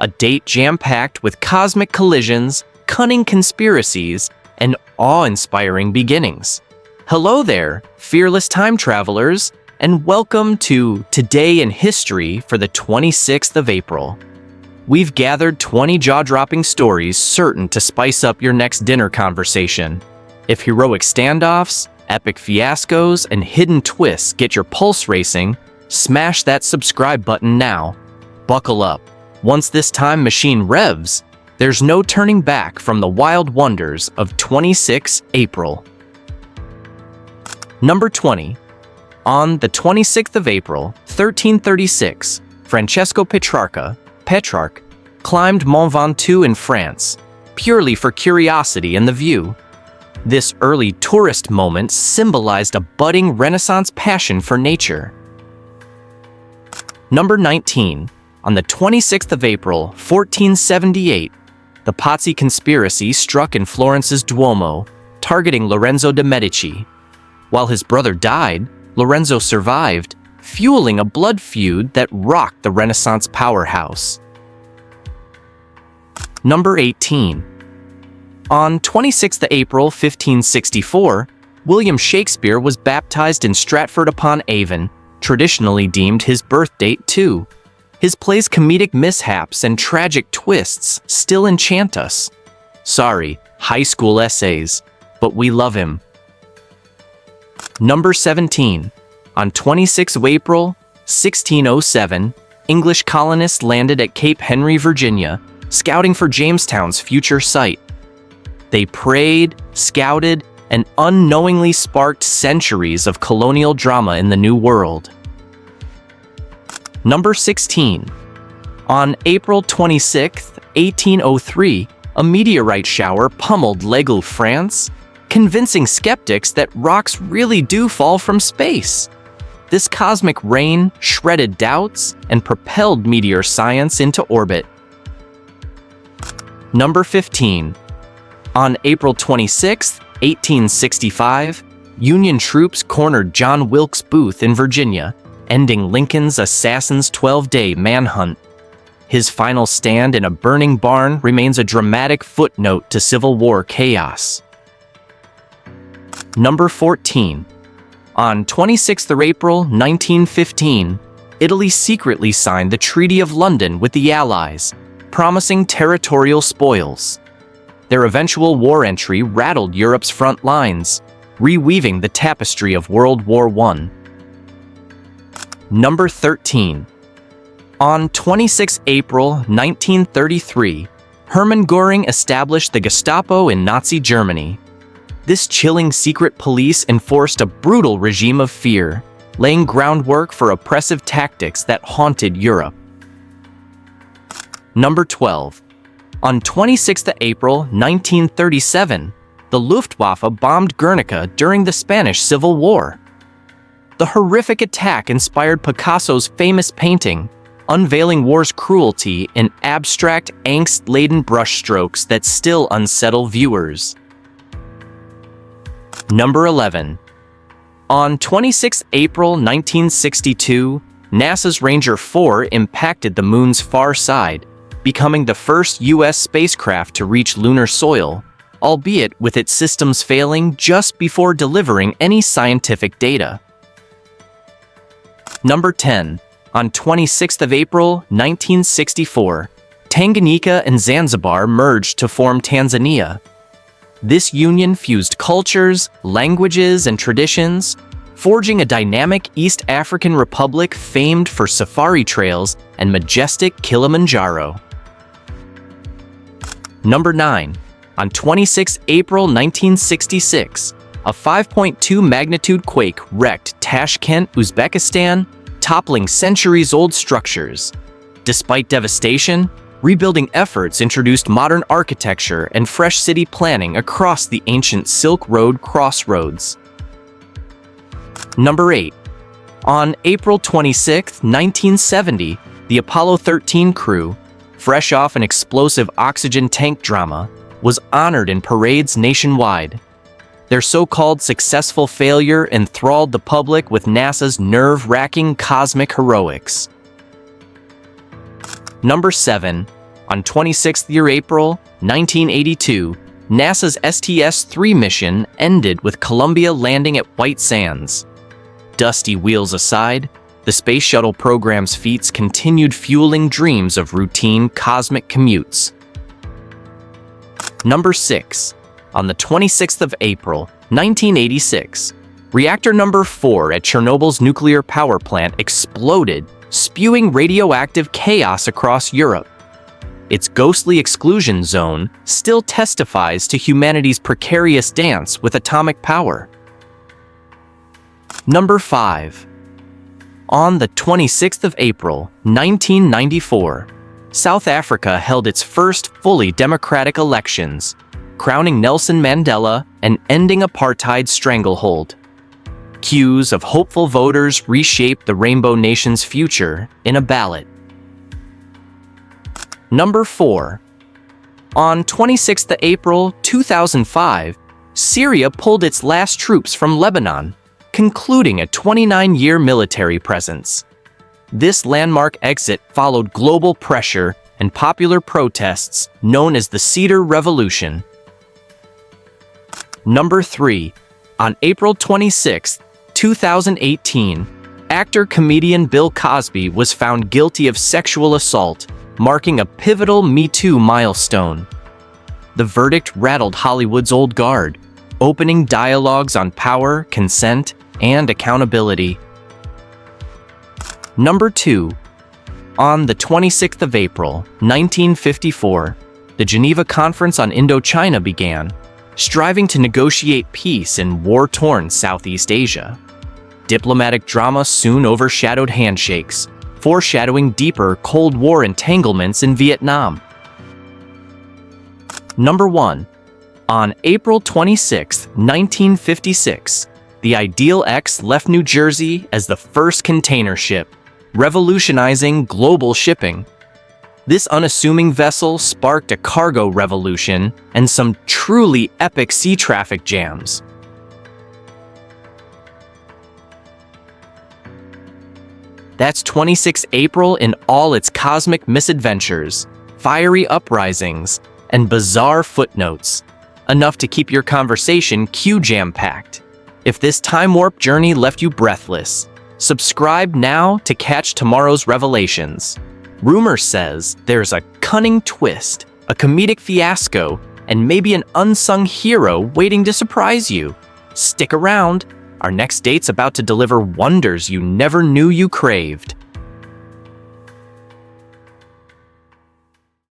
a date jam-packed with cosmic collisions, cunning conspiracies, and awe-inspiring beginnings. Hello there, fearless time travelers, and welcome to Today in History for the 26th of April. We've gathered 20 jaw-dropping stories certain to spice up your next dinner conversation. If heroic standoffs, epic fiascos, and hidden twists get your pulse racing, smash that subscribe button now. Buckle up. Once this time machine revs, there's no turning back from the wild wonders of 26 April. Number 20. On the 26th of April, 1336, Francesco Petrarca, Petrarch, climbed Mont Ventoux in France, purely for curiosity and the view. This early tourist moment symbolized a budding Renaissance passion for nature. Number 19. On the 26th of April, 1478, the Pazzi Conspiracy struck in Florence's Duomo, targeting Lorenzo de Medici. While his brother died, Lorenzo survived, fueling a blood feud that rocked the Renaissance powerhouse. Number 18. On 26th of April, 1564, William Shakespeare was baptized in Stratford-upon-Avon, traditionally deemed his birth date too. His play's comedic mishaps and tragic twists still enchant us. Sorry, high school essays, but we love him. Number 17. On 26th of April, 1607, English colonists landed at Cape Henry, Virginia, scouting for Jamestown's future site. They prayed, scouted, and unknowingly sparked centuries of colonial drama in the New World. Number 16. On April 26, 1803, a meteorite shower pummeled L'Aigle, France, convincing skeptics that rocks really do fall from space. This cosmic rain shredded doubts and propelled meteor science into orbit. Number 15. On April 26, 1865, Union troops cornered John Wilkes Booth in Virginia, ending Lincoln's assassin's 12-day manhunt. His final stand in a burning barn remains a dramatic footnote to Civil War chaos. Number 14. On 26th of April, 1915, Italy secretly signed the Treaty of London with the Allies, promising territorial spoils. Their eventual war entry rattled Europe's front lines, reweaving the tapestry of World War I. Number 13. On 26 April 1933, Hermann Göring established the Gestapo in Nazi Germany. This chilling secret police enforced a brutal regime of fear, laying groundwork for oppressive tactics that haunted Europe. Number 12. On 26 April 1937, the Luftwaffe bombed Guernica during the Spanish Civil War. The horrific attack inspired Picasso's famous painting, unveiling war's cruelty in abstract, angst-laden brushstrokes that still unsettle viewers. Number 11. On 26 April 1962, NASA's Ranger 4 impacted the moon's far side, becoming the first U.S. spacecraft to reach lunar soil, albeit with its systems failing just before delivering any scientific data. Number 10. On 26th of April 1964, Tanganyika and Zanzibar merged to form Tanzania. This union fused cultures, languages, and traditions, forging a dynamic East African republic famed for safari trails and majestic Kilimanjaro. Number 9. On 26 April 1966, a 5.2 magnitude quake wrecked Tashkent, Uzbekistan, toppling centuries-old structures. Despite devastation, rebuilding efforts introduced modern architecture and fresh city planning across the ancient Silk Road crossroads. Number 8. On April 26, 1970, the Apollo 13 crew, fresh off an explosive oxygen tank drama, was honored in parades nationwide. Their so-called successful failure enthralled the public with NASA's nerve-wracking cosmic heroics. Number 7. On 26th year April 1982, NASA's STS-3 mission ended with Columbia landing at White Sands. Dusty wheels aside, the space shuttle program's feats continued fueling dreams of routine cosmic commutes. Number 6. On the 26th of April, 1986, reactor number 4 at Chernobyl's nuclear power plant exploded, spewing radioactive chaos across Europe. Its ghostly exclusion zone still testifies to humanity's precarious dance with atomic power. Number 5. On the 26th of April, 1994, South Africa held its first fully democratic elections, crowning Nelson Mandela and ending apartheid's stranglehold. Cues of hopeful voters reshaped the Rainbow Nation's future in a ballot. Number 4. On 26th of April 2005, Syria pulled its last troops from Lebanon, concluding a 29-year military presence. This landmark exit followed global pressure and popular protests known as the Cedar Revolution. Number 3. On April 26, 2018, actor-comedian Bill Cosby was found guilty of sexual assault, marking a pivotal Me Too milestone. The verdict rattled Hollywood's old guard, opening dialogues on power, consent, and accountability. Number 2. On the 26th of April, 1954, the Geneva Conference on Indochina began, striving to negotiate peace in war-torn Southeast Asia. Diplomatic drama soon overshadowed handshakes, foreshadowing deeper Cold War entanglements in Vietnam. Number 1. On April 26, 1956, the Ideal X left New Jersey as the first container ship, revolutionizing global shipping. This unassuming vessel sparked a cargo revolution and some truly epic sea traffic jams. That's 26 April in all its cosmic misadventures, fiery uprisings, and bizarre footnotes, enough to keep your conversation Q-jam-packed. If this time warp journey left you breathless, subscribe now to catch tomorrow's revelations. Rumor says there's a cunning twist, a comedic fiasco, and maybe an unsung hero waiting to surprise you. Stick around. Our next date's about to deliver wonders you never knew you craved.